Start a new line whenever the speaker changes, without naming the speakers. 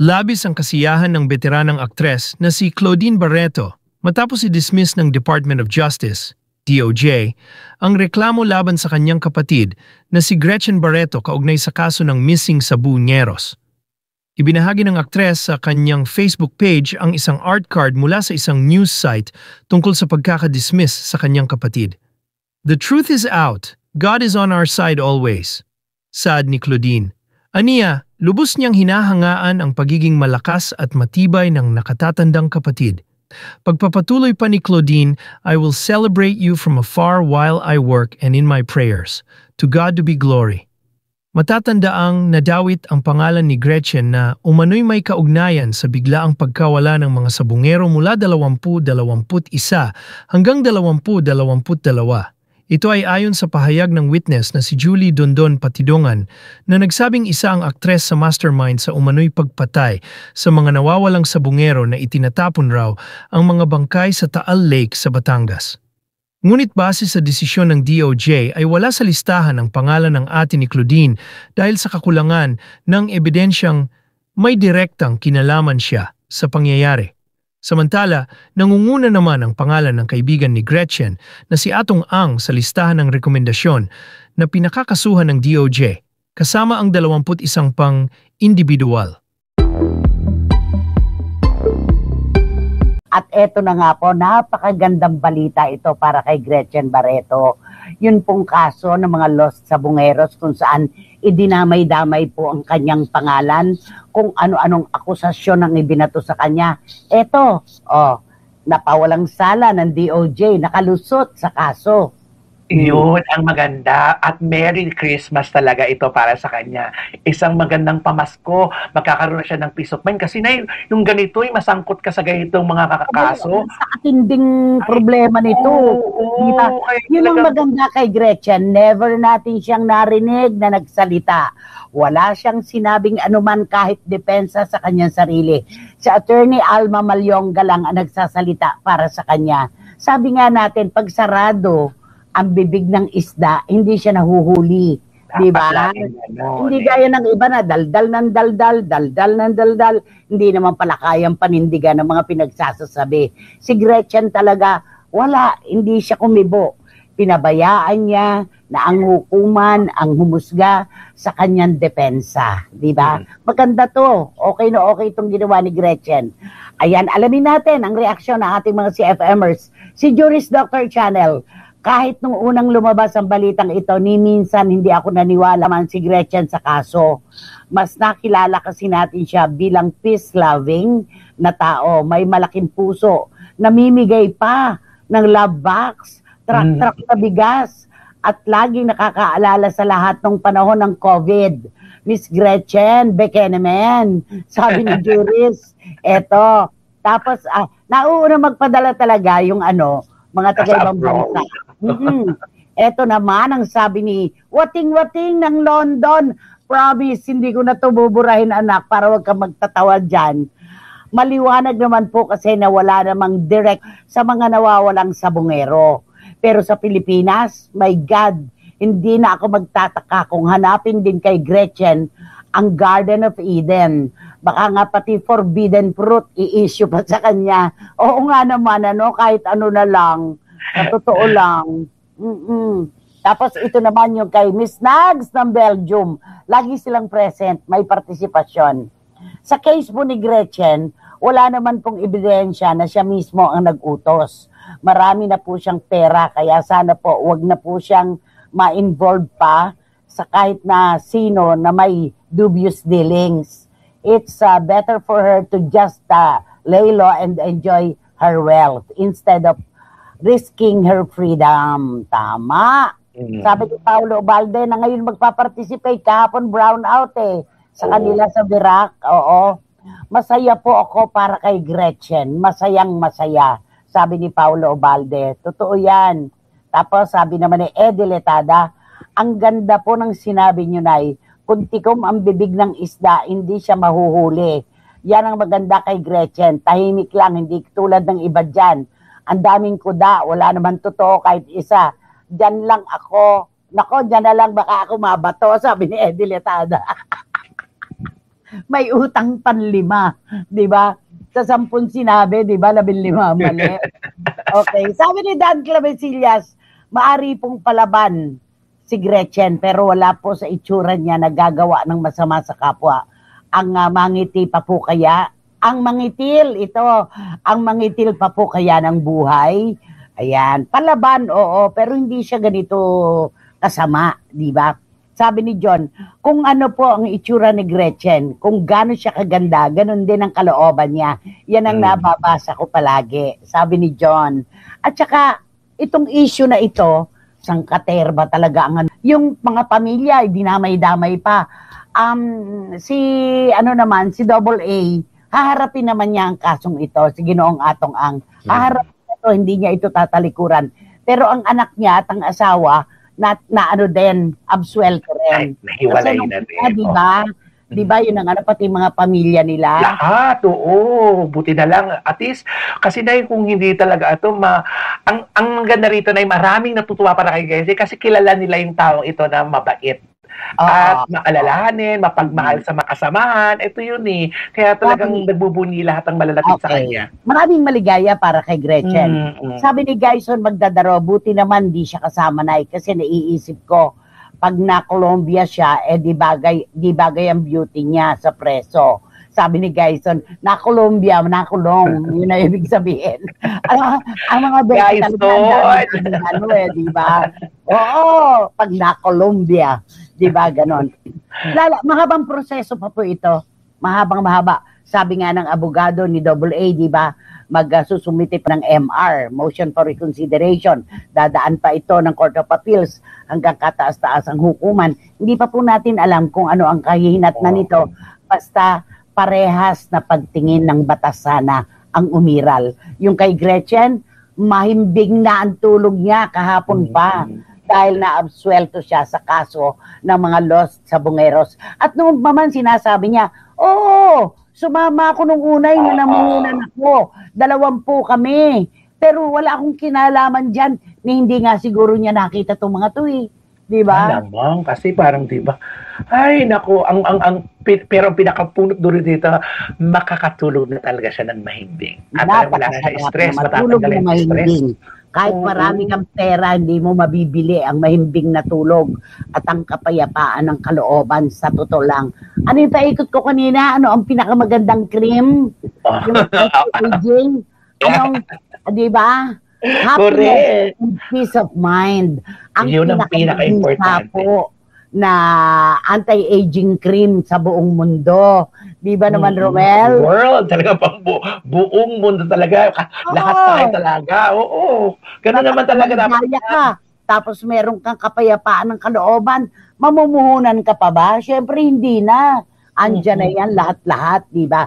Labis ang kasiyahan ng veteranang aktres na si Claudine Barreto matapos i-dismiss ng Department of Justice, DOJ, ang reklamo laban sa kanyang kapatid na si Gretchen Barreto kaugnay sa kaso ng missing Sabuñeros. Ibinahagi ng aktres sa kanyang Facebook page ang isang art card mula sa isang news site tungkol sa pagkakadismiss sa kanyang kapatid. "The truth is out. God is on our side always," saad ni Claudine. Aniya, lubos niyang hinahangaan ang pagiging malakas at matibay ng nakatatandang kapatid. Pagpapatuloy pa ni Claudine, "I will celebrate you from afar while I work and in my prayers. To God to be glory." Matatandaang nadawit ang pangalan ni Gretchen na umano'y may kaugnayan sa biglaang pagkawala ng mga sabungero mula 2021 hanggang 2022. Ito ay ayon sa pahayag ng witness na si Julie Dondon Patidongan na nagsabing isa ang aktres sa mastermind sa umano'y pagpatay sa mga nawawalang sabungero na itinatapon raw ang mga bangkay sa Taal Lake sa Batangas. Ngunit base sa desisyon ng DOJ ay wala sa listahan ang pangalan ng ate ni Claudine dahil sa kakulangan ng ebidensyang may direktang kinalaman siya sa pangyayari. Samantala, nangunguna naman ang pangalan ng kaibigan ni Gretchen na si Atong Ang sa listahan ng rekomendasyon na pinakakasuhan ng DOJ, kasama ang 21 pang individual.
At eto na nga po, napakagandang balita ito para kay Gretchen Barreto. Yun pong kaso ng mga lost sabungeros kung saan idinamay-damay po ang kanyang pangalan, kung ano-anong akusasyon ang ibinato sa kanya. Eto, napawalang sala ng DOJ, nakalusot sa kaso.
Yun ang maganda at Merry Christmas talaga ito para sa kanya. Isang magandang pamasko, magkakaroon na siya ng peace of mind kasi na yung ganito, masangkot ka sa ganitong mga kakakaso.
Sa katinding problema nito. Diba? Yun ang maganda kay Gretchen, never natin siyang narinig na nagsalita. Wala siyang sinabing anuman kahit depensa sa kanyang sarili. Si Attorney Alma Malyonga lang ang nagsasalita para sa kanya. Sabi nga natin, pag sarado ang bibig ng isda, hindi siya nahuhuli. Di ba? Hindi gaya ng iba na daldal ng daldal, daldal ng daldal. Hindi naman pala kayang panindigan ng mga pinagsasasabi. Si Gretchen talaga, wala, hindi siya kumibo. Pinabayaan niya na ang hukuman, ang humusga sa kanyang depensa. Di ba? Maganda to. Okay na okay itong ginawa ni Gretchen. Ayan, alamin natin ang reaksyon ng ating mga CFMers. Si Juris Dr. Channel, kahit nung unang lumabas ang balitang ito, ni minsan hindi ako naniwala man si Gretchen sa kaso. Mas nakilala kasi natin siya bilang peace-loving na tao, may malaking puso, namimigay pa ng love box, truck na bigas, at laging nakakaalala sa lahat ng panahon ng COVID. Miss Gretchen, Bekenemen, sabi ni Juris, eto. Tapos, nauuna magpadala talaga yung mga taga-ibang bansa. Eto naman ang sabi ni Wating-Wating ng London, promise, hindi ko na ito buburahin anak para wag ka magtatawa dyan. Maliwanag naman po kasi na wala namang direct sa mga nawawalang sabungero. Pero sa Pilipinas, my God, hindi na ako magtataka kung hanapin din kay Gretchen ang Garden of Eden. Baka nga pati forbidden fruit i-issue pa sa kanya. Oo nga naman, kahit ano na lang. Sa totoo lang. Tapos ito naman yung kay Miss Nags ng Belgium. Lagi silang present, may partisipasyon. Sa case po ni Gretchen, wala naman pong ebidensya na siya mismo ang nag-utos. Marami na po siyang pera, kaya sana po wag na po siyang ma-involve pa sa kahit na sino na may dubious dealings. It's better for her to just lay low and enjoy her wealth instead of risking her freedom. Tama. Sabi ni Paulo Ubalde na ngayon magpa-participate, kahapon brown out sa kanila sa Virac. Oo. Masaya po ako para kay Gretchen. Masayang masaya. Sabi ni Paulo Ubalde. Totoo yan. Tapos sabi naman ni Eddie Letada, ang ganda po ng sinabi nyo, Nay. Kung tikom ang bibig ng isda, hindi siya mahuhuli. Yan ang maganda kay Gretchen. Tahimik lang, hindi tulad ng iba dyan. Ang daming kuda, wala naman totoo kahit isa. Diyan lang ako. Nako, diyan na lang baka ako mabato, sabi ni Eddie Letada. may utang panlima, di ba? Sa 10 sinabi, di ba, 15 mali. Okay, sabi ni Dan Clavesillas, maari pong palaban si Gretchen pero wala po sa itsura niya nagagawa ng masama sa kapwa. Ang mangiti pa po kaya, ang mangitil, ito, ang mangitil pa po kaya ng buhay. Ayan, palaban, oo, pero hindi siya ganito kasama, di ba? Sabi ni John, kung ano po ang itsura ni Gretchen, kung gano'n siya kaganda, gano'n din ang kalooban niya. Yan ang nababasa ko palagi, sabi ni John. At saka, itong issue na ito, sangkaterba talaga ang yung mga pamilya, dinamay-damay pa. Si Double A, haharapin naman niya ang kasong ito, si Ginoong Atong Ang. Haharapin ito, hindi niya ito tatalikuran. Pero ang anak niya at ang asawa, absuelto rin.
Nahiwalay na din.
Di ba yun ang pati mga pamilya nila?
Lahat, oo. Buti na lang. At least, kasi dahil kung hindi talaga ito, ang ganda rito na maraming natutuwa para kay Gracie kasi kilala nila yung taong ito na mabait. At maalalahanin, mapagmahal sa makasamahan. Ito yun eh. Kaya talagang nagbubuni lahat ang malalapit sa kanya. Maraming
maligaya para kay Gretchen. Sabi ni Gyson Magdadaro, buti naman di siya kasama na kasi naiisip ko, pag na-Colombia siya, di bagay ang beauty niya sa preso. Sabi ni Gyson, na-Colombia, nakulong. Yun na ibig sabihin. Ang mga
Gyson!
Di ba? Oo, pag na-Colombia. Di ba, ganon. Mahabang proseso pa po ito. Mahaba. Sabi nga ng abogado ni Double A, di ba, magsusumite pa ng MR, Motion for Reconsideration. Dadaan pa ito ng Court of Appeals hanggang kataas-taas ang hukuman. Hindi pa po natin alam kung ano ang kahihinatnan nito. Basta parehas na pagtingin ng batas sana ang umiral. Yung kay Gretchen, mahimbing na ang tulog niya kahapon pa dahil na-absuelto siya sa kaso ng mga lost sa Bungeros. At noong naman sinasabi niya, oo, sumama ako nung unay na namuhunan ako. 20 kami. Pero wala akong kinalaman dyan ni hindi nga siguro niya nakita itong mga to eh. Diba?
Alamang, kasi parang diba, ay nako, pero ang pinakapunot doon dito, makakatulog na talaga siya ng mahimbing. At wala na siya stress, matatanggalin ang stress.
Kahit marami kang pera, hindi mo mabibili ang mahimbing na tulog at ang kapayapaan ng kalooban sa totoo lang. Ano yung paikot ko kanina? Ano ang pinakamagandang cream? Yung anti-aging? Di ba? Happiness and peace of mind.
Yun ang pinaka-importante
po na anti-aging cream sa buong mundo. Di ba naman, Romel?
World, talaga pang buong mundo talaga. Lahat tayo talaga. Oo. Ganun naman talaga dapat.
Tapos meron kang kapayapaan ng kalooban. Mamumuhunan ka pa ba? Siyempre, hindi na. Andyan na yan lahat-lahat, di ba?